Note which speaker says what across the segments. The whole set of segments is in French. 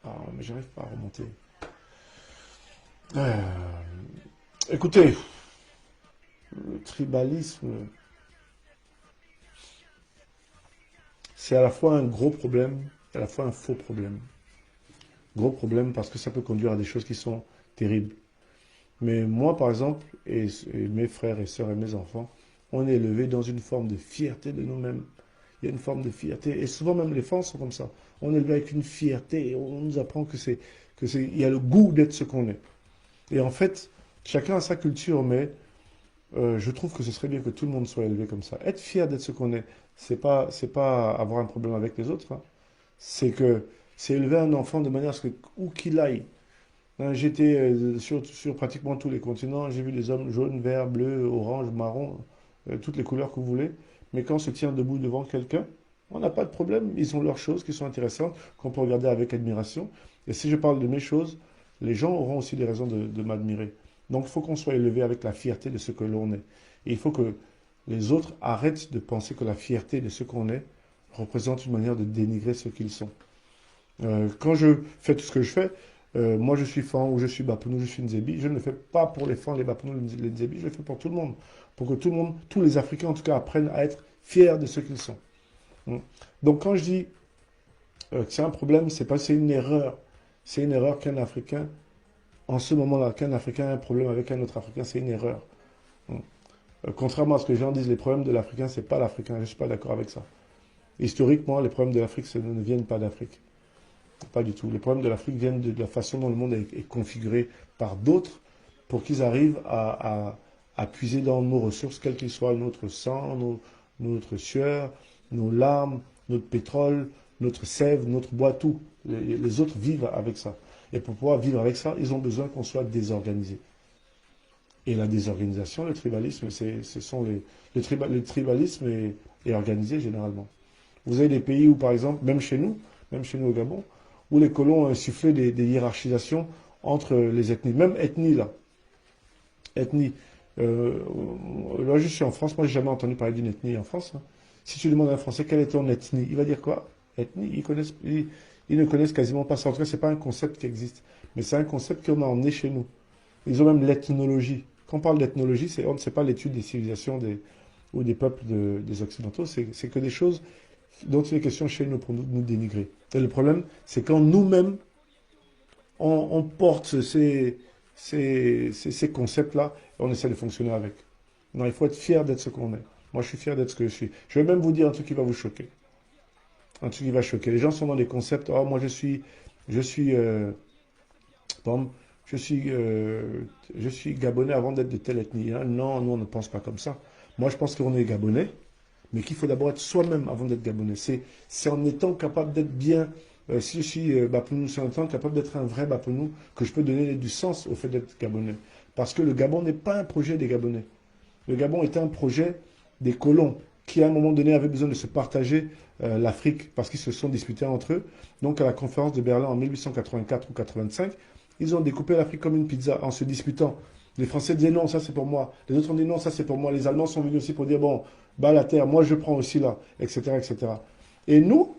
Speaker 1: Ah, mais j'arrive pas à remonter. Euh, Écoutez, le tribalisme, c'est à la fois un gros problème et à la fois un faux problème. Gros problème parce que ça peut conduire à des choses qui sont terribles. Mais moi, par exemple, et mes frères et sœurs et mes enfants, on est élevés dans une forme de fierté de nous-mêmes. Il y a une forme de fierté. Et souvent, même les femmes sont comme ça. On est élevé avec une fierté. Et on nous apprend il y a le goût d'être ce qu'on est. Et en fait, chacun a sa culture, mais je trouve que ce serait bien que tout le monde soit élevé comme ça. Être fier d'être ce qu'on est, c'est pas avoir un problème avec les autres, hein. C'est que c'est élever un enfant de manière à ce que, où qu'il aille, hein, j'étais sur pratiquement tous les continents. J'ai vu des hommes jaunes, verts, bleus, orange, marron, toutes les couleurs que vous voulez. Mais quand on se tient debout devant quelqu'un, on n'a pas de problème. Ils ont leurs choses qui sont intéressantes, qu'on peut regarder avec admiration. Et si je parle de mes choses, les gens auront aussi des raisons de m'admirer. Donc il faut qu'on soit élevé avec la fierté de ce que l'on est. Et il faut que les autres arrêtent de penser que la fierté de ce qu'on est représente une manière de dénigrer ce qu'ils sont. Quand je fais tout ce que je fais, moi je suis Fan ou je suis Bapounou, je suis Nzebi, je ne le fais pas pour les Fans, les Bapounou, les Nzebi, je le fais pour tout le monde. Pour que tout le monde, tous les Africains en tout cas, apprennent à être fiers de ce qu'ils sont. Mm. Donc quand je dis que c'est un problème, c'est pas c'est une erreur. C'est une erreur qu'un Africain, en ce moment-là, qu'un Africain a un problème avec un autre Africain, c'est une erreur. Mm. Contrairement à ce que les gens disent, les problèmes de l'Africain, c'est pas l'Africain. Je ne suis pas d'accord avec ça. Historiquement, les problèmes de l'Afrique ne viennent pas d'Afrique. Pas du tout. Les problèmes de l'Afrique viennent de la façon dont le monde est configuré par d'autres pour qu'ils arrivent à puiser dans nos ressources, quelles qu'ils soient, notre sang, notre sueur, nos larmes, notre pétrole, notre sève, notre bois, tout. Les autres vivent avec ça. Et pour pouvoir vivre avec ça, ils ont besoin qu'on soit désorganisé. Et la désorganisation, le tribalisme, ce sont le tribalisme est organisé généralement. Vous avez des pays où, par exemple, même chez nous au Gabon, où les colons ont insufflé des hiérarchisations entre les ethnies. Même ethnie, là. Ethnie. Euh, Là, je suis en France, moi, j'ai jamais entendu parler d'une ethnie en France, hein. Si tu demandes à un Français quelle est ton ethnie, il va dire quoi? Ethnie, ils ne connaissent quasiment pas ça. En tout cas, c'est pas un concept qui existe. Mais c'est un concept qu'on a emmené chez nous. Ils ont même l'ethnologie. Quand on parle d'ethnologie, c'est pas l'étude des civilisations ou des peuples des Occidentaux, c'est que des choses dont il est question chez nous pour nous dénigrer. Et le problème, c'est quand nous-mêmes, on porte ces concepts-là et on essaie de fonctionner avec. Non, il faut être fier d'être ce qu'on est. Moi, je suis fier d'être ce que je suis. Je vais même vous dire un truc qui va vous choquer. Un truc qui va choquer. Les gens sont dans des concepts. Oh, moi, je suis, par exemple, je suis Gabonais avant d'être de telle ethnie, hein. Non, nous, on ne pense pas comme ça. Moi, je pense qu'on est Gabonais, mais qu'il faut d'abord être soi-même avant d'être Gabonais. C'est en étant capable d'être bien, si je suis Bapounou, c'est en étant capable d'être un vrai Bapounou que je peux donner du sens au fait d'être Gabonais. Parce que le Gabon n'est pas un projet des Gabonais. Le Gabon était un projet des colons qui, à un moment donné, avaient besoin de se partager l'Afrique parce qu'ils se sont disputés entre eux. Donc, à la conférence de Berlin en 1884 ou 85, ils ont découpé l'Afrique comme une pizza en se disputant. Les Français disaient non, ça c'est pour moi. Les autres ont dit non, ça c'est pour moi. Les Allemands sont venus aussi pour dire bon, bah la terre, moi je prends aussi là, etc., etc. Et nous,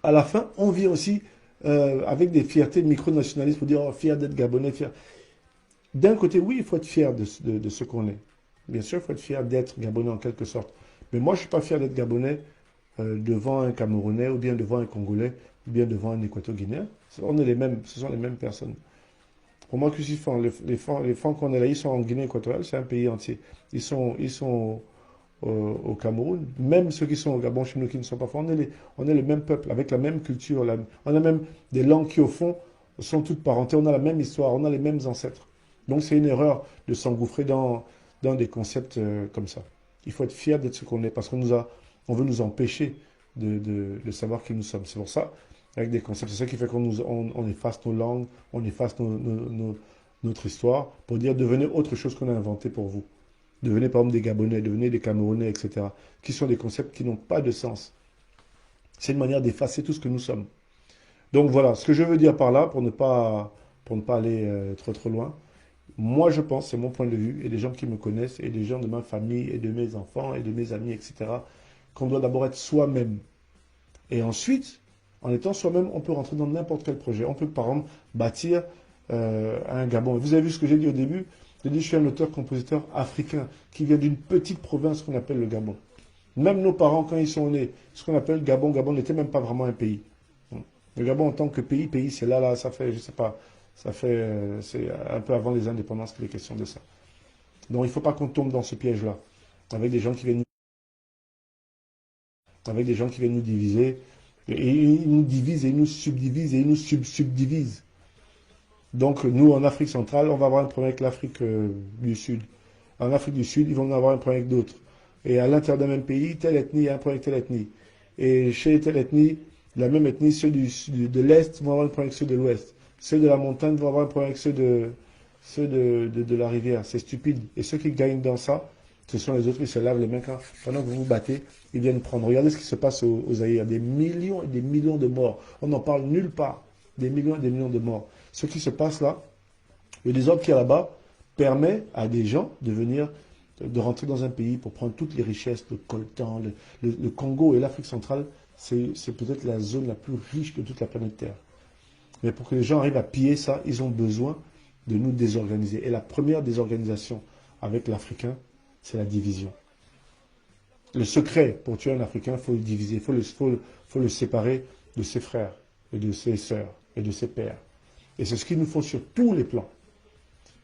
Speaker 1: à la fin, on vit aussi avec des fiertés micro-nationalistes pour dire oh, fier d'être Gabonais, fier. D'un côté, oui, il faut être fier de ce qu'on est. Bien sûr, il faut être fier d'être Gabonais en quelque sorte. Mais moi, je ne suis pas fier d'être Gabonais devant un Camerounais ou bien devant un Congolais ou bien devant un Équato-Guinéen. On est les mêmes, ce sont les mêmes personnes. Pour moi, que je suis fan, les fans qu'on est là, ils sont en Guinée équatoriale, c'est un pays entier. Ils sont au Cameroun, même ceux qui sont au Gabon chez nous qui ne sont pas forts, on est le même peuple, avec la même culture, on a même des langues qui au fond sont toutes parentées, on a la même histoire, on a les mêmes ancêtres. Donc c'est une erreur de s'engouffrer dans des concepts comme ça. Il faut être fier d'être ce qu'on est, parce on veut nous empêcher de savoir qui nous sommes. C'est pour ça, avec des concepts, c'est ça qui fait on efface nos langues, on efface notre histoire, pour dire devenez autre chose qu'on a inventé pour vous. Devenez par exemple des Gabonais, devenez des Camerounais, etc. Qui sont des concepts qui n'ont pas de sens. C'est une manière d'effacer tout ce que nous sommes. Donc voilà, ce que je veux dire par là, pour ne pas aller trop loin, moi je pense, c'est mon point de vue, et les gens qui me connaissent, et les gens de ma famille, et de mes enfants, et de mes amis, etc., qu'on doit d'abord être soi-même. Et ensuite, En étant soi-même, on peut rentrer dans n'importe quel projet. On peut, par exemple, bâtir un Gabon. Vous avez vu ce que j'ai dit au début? J'ai dit, je suis un auteur-compositeur africain qui vient d'une petite province qu'on appelle le Gabon. Même nos parents, quand ils sont nés, ce qu'on appelle Gabon, Gabon n'était même pas vraiment un pays. Le Gabon en tant que pays, c'est là, ça fait, je sais pas, ça fait, c'est un peu avant les indépendances qu'il est question de ça. Donc il ne faut pas qu'on tombe dans ce piège-là, avec des gens qui viennent nous diviser, et ils nous divisent, et ils nous subdivisent, et ils nous subdivisent. Donc nous, en Afrique centrale, on va avoir un problème avec l'Afrique du Sud. En Afrique du Sud, ils vont en avoir un problème avec d'autres. Et à l'intérieur d'un même pays, telle ethnie a un problème avec telle ethnie. Et chez telle ethnie, la même ethnie, ceux de l'Est vont avoir un problème avec ceux de l'Ouest. Ceux de la montagne vont avoir un problème avec ceux de la rivière. C'est stupide. Et ceux qui gagnent dans ça, ce sont les autres qui se lavent les mains pendant que vous vous battez, ils viennent prendre. Regardez ce qui se passe aux Zaïre. Des millions et des millions de morts. On n'en parle nulle part. Des millions et des millions de morts. Ce qui se passe là, le désordre qui est là-bas, permet à des gens de rentrer dans un pays pour prendre toutes les richesses, le coltan, le Congo et l'Afrique centrale, c'est peut-être la zone la plus riche de toute la planète Terre. Mais pour que les gens arrivent à piller ça, ils ont besoin de nous désorganiser. Et la première désorganisation avec l'Africain, c'est la division. Le secret pour tuer un Africain, il faut le diviser, il faut le séparer de ses frères et de ses sœurs et de ses pères. Et c'est ce qu'ils nous font sur tous les plans.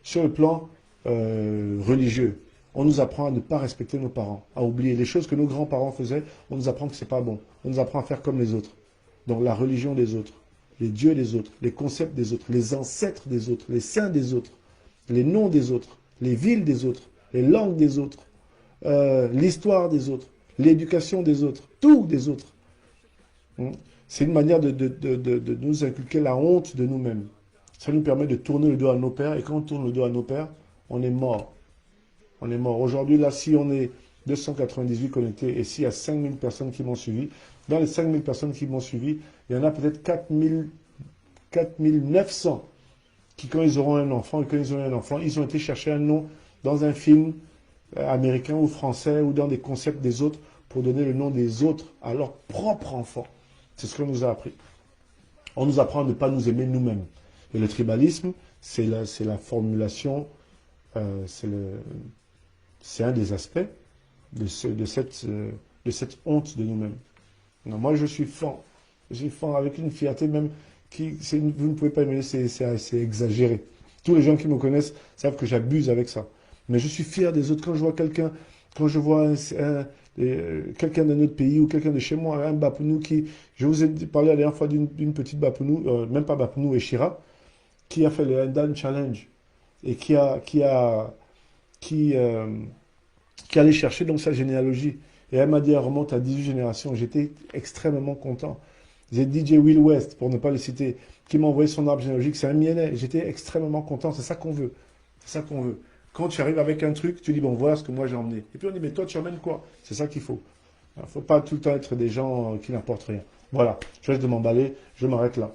Speaker 1: Sur le plan religieux, on nous apprend à ne pas respecter nos parents, à oublier les choses que nos grands-parents faisaient, on nous apprend que c'est pas bon. On nous apprend à faire comme les autres. Donc la religion des autres, les dieux des autres, les concepts des autres, les ancêtres des autres, les saints des autres, les noms des autres, les villes des autres, les langues des autres, l'histoire des autres, l'éducation des autres, tout des autres. C'est une manière de nous inculquer la honte de nous-mêmes. Ça nous permet de tourner le dos à nos pères, et quand on tourne le dos à nos pères, on est mort. On est mort. Aujourd'hui, là, si on est 298 connectés, et s'il y a 5000 personnes qui m'ont suivi, dans les 5000 personnes qui m'ont suivi, il y en a peut-être 4900 qui, quand ils auront un enfant, ils ont été chercher un nom dans un film américain ou français, ou dans des concepts des autres, pour donner le nom des autres à leur propre enfant. C'est ce qu'on nous a appris. On nous apprend à ne pas nous aimer nous-mêmes. Et le tribalisme, c'est la formulation, c'est un des aspects de cette honte de nous-mêmes. Moi, je suis fort avec une fierté même vous ne pouvez pas imaginer, c'est exagéré. Tous les gens qui me connaissent savent que j'abuse avec ça. Mais je suis fier des autres. Quand je vois quelqu'un d'un autre pays ou quelqu'un de chez moi, un Bapounou je vous ai parlé la dernière fois d'une petite Bapounou, même pas Bapounou, Eshira, qui a fait le Handal Challenge et qui allait chercher donc sa généalogie. Et elle m'a dit, elle remonte à 18 générations. J'étais extrêmement content. J'ai DJ Will West, pour ne pas le citer, qui m'a envoyé son arbre généalogique. C'est un Miennais. J'étais extrêmement content. C'est ça qu'on veut. C'est ça qu'on veut. Quand tu arrives avec un truc, tu dis, bon, voilà ce que moi j'ai emmené. Et puis on dit, mais toi, tu emmènes quoi? C'est ça qu'il faut. Il ne faut pas tout le temps être des gens qui n'apportent rien. Voilà. Je laisse de m'emballer. Je m'arrête là.